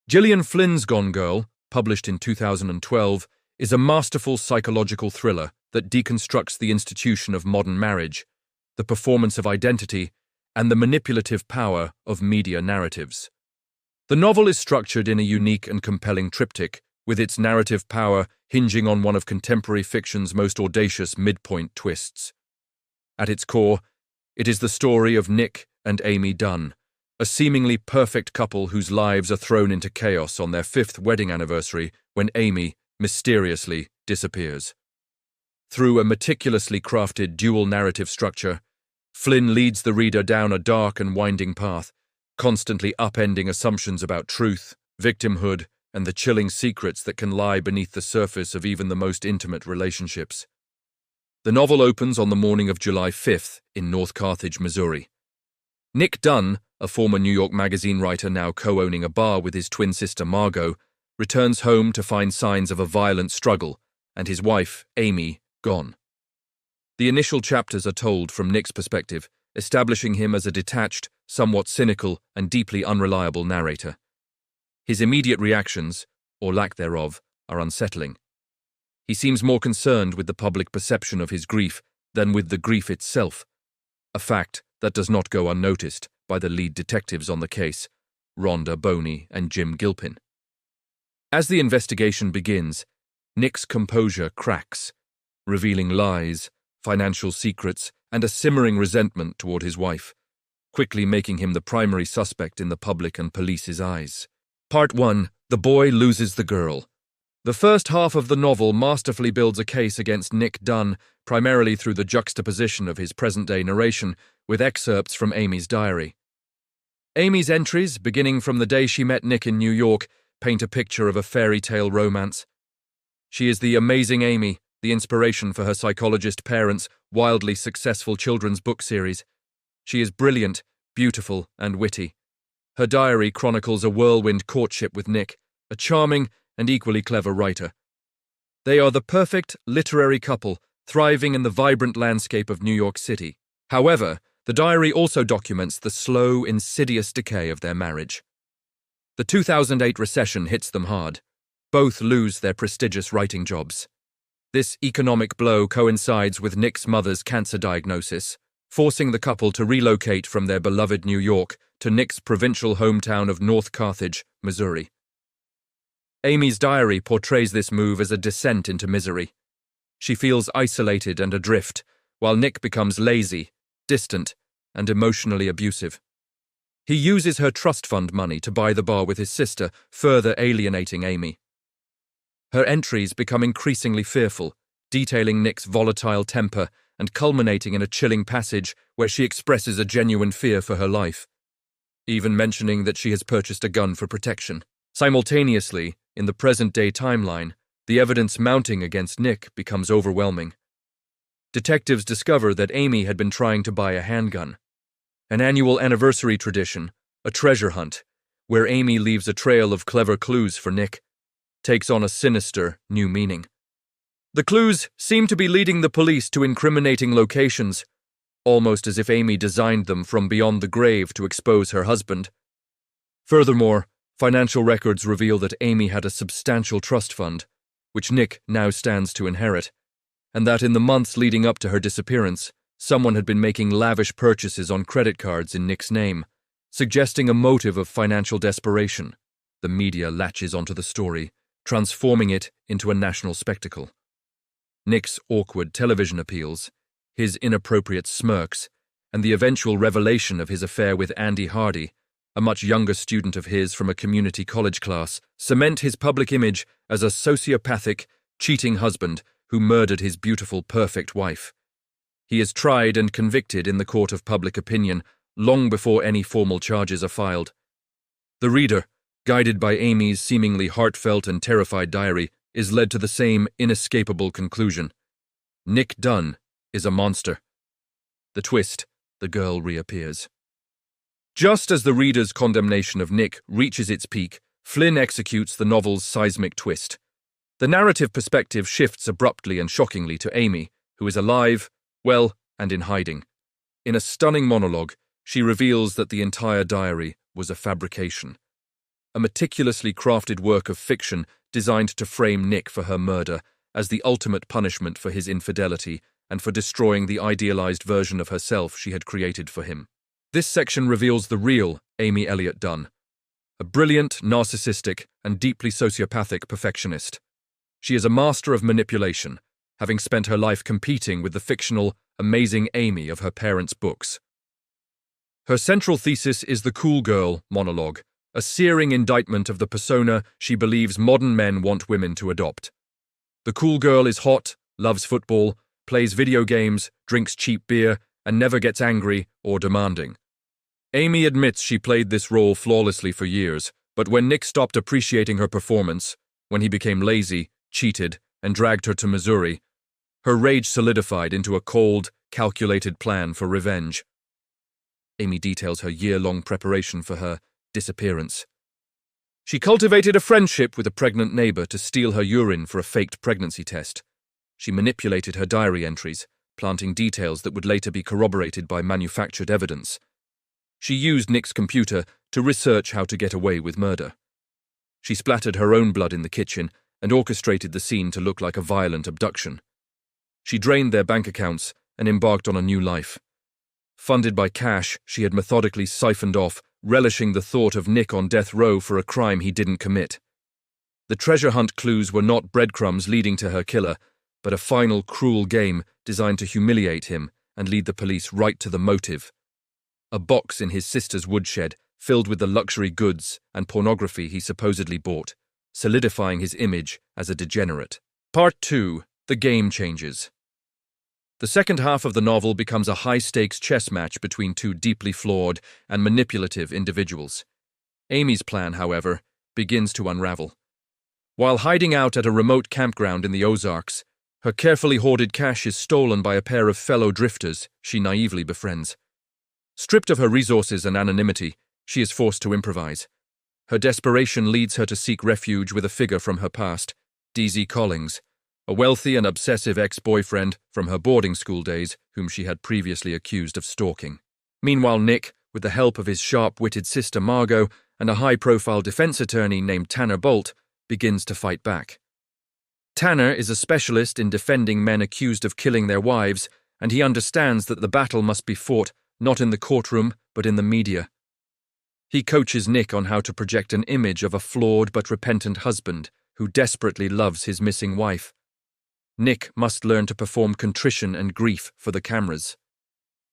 Gillian Flynn's Gone Girl, published in 2012, is a masterful psychological thriller that deconstructs the institution of modern marriage, the performance of identity, and the manipulative power of media narratives. The novel is structured in a unique and compelling triptych, with its narrative power hinging on one of contemporary fiction's most audacious midpoint twists. At its core, it is the story of Nick and Amy Dunne, a seemingly perfect couple whose lives are thrown into chaos on their 5th wedding anniversary when Amy mysteriously disappears. Through a meticulously crafted dual narrative structure, Flynn leads the reader down a dark and winding path, constantly upending assumptions about truth, victimhood, and the chilling secrets that can lie beneath the surface of even the most intimate relationships. The novel opens on the morning of July 5th in North Carthage, Missouri. Nick Dunne, a former New York Magazine writer now co-owning a bar with his twin sister Margot, returns home to find signs of a violent struggle and his wife, Amy, gone. The initial chapters are told from Nick's perspective, establishing him as a detached, somewhat cynical, and deeply unreliable narrator. His immediate reactions, or lack thereof, are unsettling. He seems more concerned with the public perception of his grief than with the grief itself, a fact that does not go unnoticed by the lead detectives on the case, Rhonda Boney and Jim Gilpin. As the investigation begins, Nick's composure cracks, revealing lies, financial secrets, and a simmering resentment toward his wife, quickly making him the primary suspect in the public and police's eyes. Part 1. The Boy Loses the Girl. The first half of the novel masterfully builds a case against Nick Dunne, primarily through the juxtaposition of his present-day narration with excerpts from Amy's diary. Amy's entries, beginning from the day she met Nick in New York, paint a picture of a fairy tale romance. She is the amazing Amy, the inspiration for her psychologist parents' wildly successful children's book series. She is brilliant, beautiful, and witty. Her diary chronicles a whirlwind courtship with Nick, a charming and equally clever writer. They are the perfect literary couple, thriving in the vibrant landscape of New York City. However, the diary also documents the slow, insidious decay of their marriage. The 2008 recession hits them hard. Both lose their prestigious writing jobs. This economic blow coincides with Nick's mother's cancer diagnosis, forcing the couple to relocate from their beloved New York to Nick's provincial hometown of North Carthage, Missouri. Amy's diary portrays this move as a descent into misery. She feels isolated and adrift, while Nick becomes lazy, distant, and emotionally abusive. He uses her trust fund money to buy the bar with his sister, further alienating Amy. Her entries become increasingly fearful, detailing Nick's volatile temper and culminating in a chilling passage where she expresses a genuine fear for her life, even mentioning that she has purchased a gun for protection. Simultaneously, in the present-day timeline, the evidence mounting against Nick becomes overwhelming. Detectives discover that Amy had been trying to buy a handgun. An annual anniversary tradition, a treasure hunt, where Amy leaves a trail of clever clues for Nick, takes on a sinister new meaning. The clues seem to be leading the police to incriminating locations, almost as if Amy designed them from beyond the grave to expose her husband. Furthermore, financial records reveal that Amy had a substantial trust fund, which Nick now stands to inherit, and that in the months leading up to her disappearance, someone had been making lavish purchases on credit cards in Nick's name, suggesting a motive of financial desperation. The media latches onto the story, transforming it into a national spectacle. Nick's awkward television appeals, his inappropriate smirks, and the eventual revelation of his affair with Andy Hardy, a much younger student of his from a community college class, cement his public image as a sociopathic, cheating husband who murdered his beautiful, perfect wife. He is tried and convicted in the court of public opinion long before any formal charges are filed. The reader, guided by Amy's seemingly heartfelt and terrified diary, is led to the same inescapable conclusion. Nick Dunne is a monster. The twist, the girl reappears. Just as the reader's condemnation of Nick reaches its peak, Flynn executes the novel's seismic twist. The narrative perspective shifts abruptly and shockingly to Amy, who is alive, well, and in hiding. In a stunning monologue, she reveals that the entire diary was a fabrication. a meticulously crafted work of fiction designed to frame Nick for her murder as the ultimate punishment for his infidelity and for destroying the idealized version of herself she had created for him. This section reveals the real Amy Elliott Dunne, a brilliant, narcissistic, and deeply sociopathic perfectionist. She is a master of manipulation, having spent her life competing with the fictional, amazing Amy of her parents' books. Her central thesis is the cool girl monologue, a searing indictment of the persona she believes modern men want women to adopt. The cool girl is hot, loves football, plays video games, drinks cheap beer, and never gets angry or demanding. Amy admits she played this role flawlessly for years, but when Nick stopped appreciating her performance, when he became lazy, cheated, and dragged her to Missouri, her rage solidified into a cold, calculated plan for revenge. Amy details her year-long preparation for her disappearance. She cultivated a friendship with a pregnant neighbor to steal her urine for a faked pregnancy test. She manipulated her diary entries, planting details that would later be corroborated by manufactured evidence. She used Nick's computer to research how to get away with murder. She splattered her own blood in the kitchen and orchestrated the scene to look like a violent abduction. She drained their bank accounts and embarked on a new life. Funded by cash she had methodically siphoned off, relishing the thought of Nick on death row for a crime he didn't commit. The treasure hunt clues were not breadcrumbs leading to her killer, but a final cruel game designed to humiliate him and lead the police right to the motive. A box in his sister's woodshed filled with the luxury goods and pornography he supposedly bought, solidifying his image as a degenerate. Part 2. The Game Changes. The second half of the novel becomes a high-stakes chess match between two deeply flawed and manipulative individuals. Amy's plan, however, begins to unravel. While hiding out at a remote campground in the Ozarks, her carefully hoarded cash is stolen by a pair of fellow drifters she naively befriends. Stripped of her resources and anonymity, she is forced to improvise. Her desperation leads her to seek refuge with a figure from her past, DZ Collings, a wealthy and obsessive ex-boyfriend from her boarding school days whom she had previously accused of stalking. Meanwhile, Nick, with the help of his sharp-witted sister Margot and a high-profile defense attorney named Tanner Bolt, begins to fight back. Tanner is a specialist in defending men accused of killing their wives, and he understands that the battle must be fought not in the courtroom, but in the media. He coaches Nick on how to project an image of a flawed but repentant husband who desperately loves his missing wife. Nick must learn to perform contrition and grief for the cameras.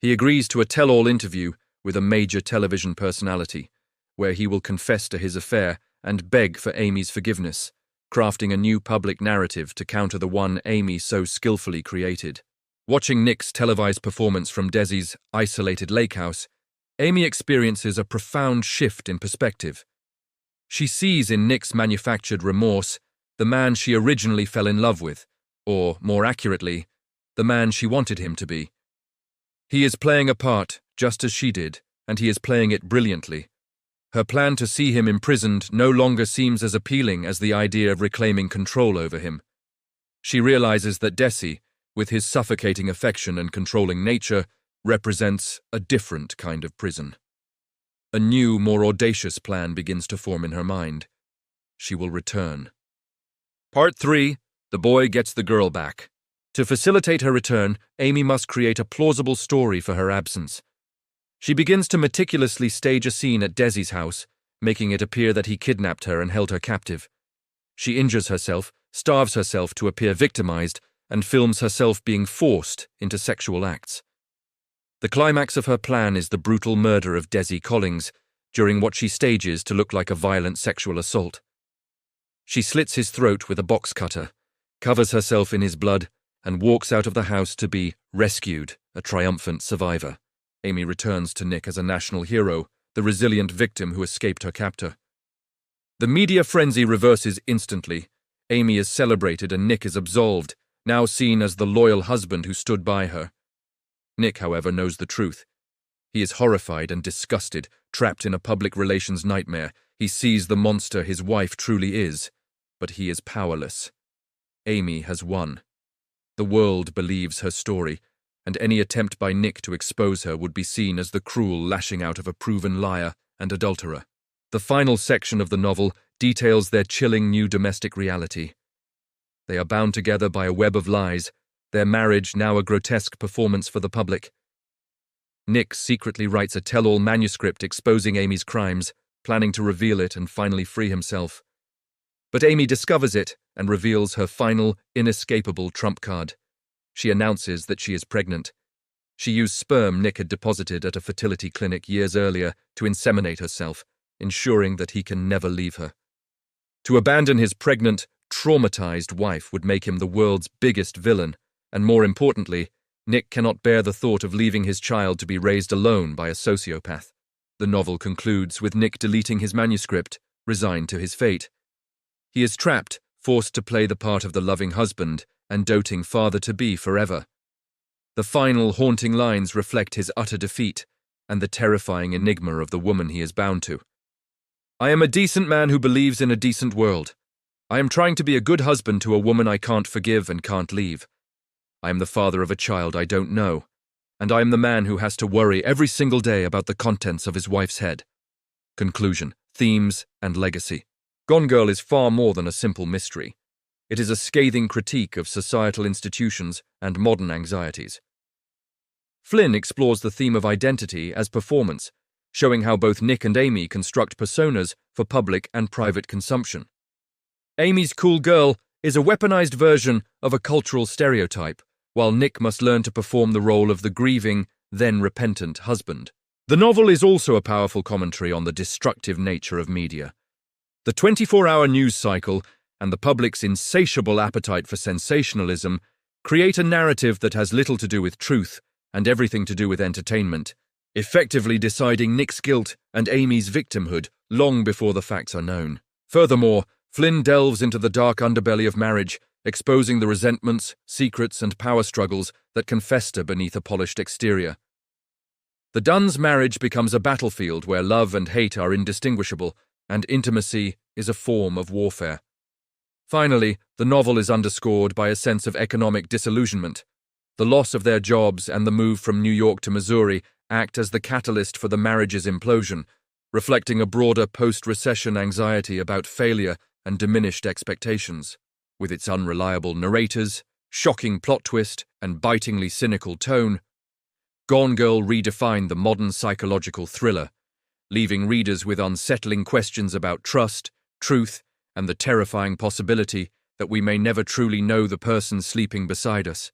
He agrees to a tell-all interview with a major television personality, where he will confess to his affair and beg for Amy's forgiveness, crafting a new public narrative to counter the one Amy so skillfully created. Watching Nick's televised performance from Desi's isolated lake house, Amy experiences a profound shift in perspective. She sees in Nick's manufactured remorse the man she originally fell in love with, or, more accurately, the man she wanted him to be. He is playing a part, just as she did, and he is playing it brilliantly. Her plan to see him imprisoned no longer seems as appealing as the idea of reclaiming control over him. She realizes that Desi, with his suffocating affection and controlling nature, represents a different kind of prison. A new, more audacious plan begins to form in her mind. She will return. Part 3. The boy gets the girl back. To facilitate her return, Amy must create a plausible story for her absence. She begins to meticulously stage a scene at Desi's house, making it appear that he kidnapped her and held her captive. She injures herself, starves herself to appear victimized, and films herself being forced into sexual acts. The climax of her plan is the brutal murder of Desi Collings, during what she stages to look like a violent sexual assault. She slits his throat with a box cutter, covers herself in his blood, and walks out of the house to be rescued, a triumphant survivor. Amy returns to Nick as a national hero, the resilient victim who escaped her captor. The media frenzy reverses instantly. Amy is celebrated and Nick is absolved, now seen as the loyal husband who stood by her. Nick, however, knows the truth. He is horrified and disgusted, trapped in a public relations nightmare. He sees the monster his wife truly is, but he is powerless. Amy has won. The world believes her story, and any attempt by Nick to expose her would be seen as the cruel lashing out of a proven liar and adulterer. The final section of the novel details their chilling new domestic reality. They are bound together by a web of lies, their marriage now a grotesque performance for the public. Nick secretly writes a tell-all manuscript exposing Amy's crimes, planning to reveal it and finally free himself. But Amy discovers it and reveals her final, inescapable trump card. She announces that she is pregnant. She used sperm Nick had deposited at a fertility clinic years earlier to inseminate herself, ensuring that he can never leave her. To abandon his pregnant, traumatized wife would make him the world's biggest villain, and more importantly, Nick cannot bear the thought of leaving his child to be raised alone by a sociopath. The novel concludes with Nick deleting his manuscript, resigned to his fate. He is trapped, forced to play the part of the loving husband and doting father-to-be forever. The final haunting lines reflect his utter defeat and the terrifying enigma of the woman he is bound to. I am a decent man who believes in a decent world. I am trying to be a good husband to a woman I can't forgive and can't leave. I am the father of a child I don't know, and I am the man who has to worry every single day about the contents of his wife's head. Conclusion, themes, and legacy. Gone Girl is far more than a simple mystery. It is a scathing critique of societal institutions and modern anxieties. Flynn explores the theme of identity as performance, showing how both Nick and Amy construct personas for public and private consumption. Amy's cool girl is a weaponized version of a cultural stereotype, while Nick must learn to perform the role of the grieving, then repentant husband. The novel is also a powerful commentary on the destructive nature of media. The 24-hour news cycle and the public's insatiable appetite for sensationalism create a narrative that has little to do with truth and everything to do with entertainment, effectively deciding Nick's guilt and Amy's victimhood long before the facts are known. Furthermore, Flynn delves into the dark underbelly of marriage, exposing the resentments, secrets, and power struggles that can fester beneath a polished exterior. The Dunne's marriage becomes a battlefield where love and hate are indistinguishable, and intimacy is a form of warfare. Finally, the novel is underscored by a sense of economic disillusionment. The loss of their jobs and the move from New York to Missouri act as the catalyst for the marriage's implosion, reflecting a broader post-recession anxiety about failure and diminished expectations. With its unreliable narrators, shocking plot twist, and bitingly cynical tone, Gone Girl redefined the modern psychological thriller, leaving readers with unsettling questions about trust, truth, and the terrifying possibility that we may never truly know the person sleeping beside us.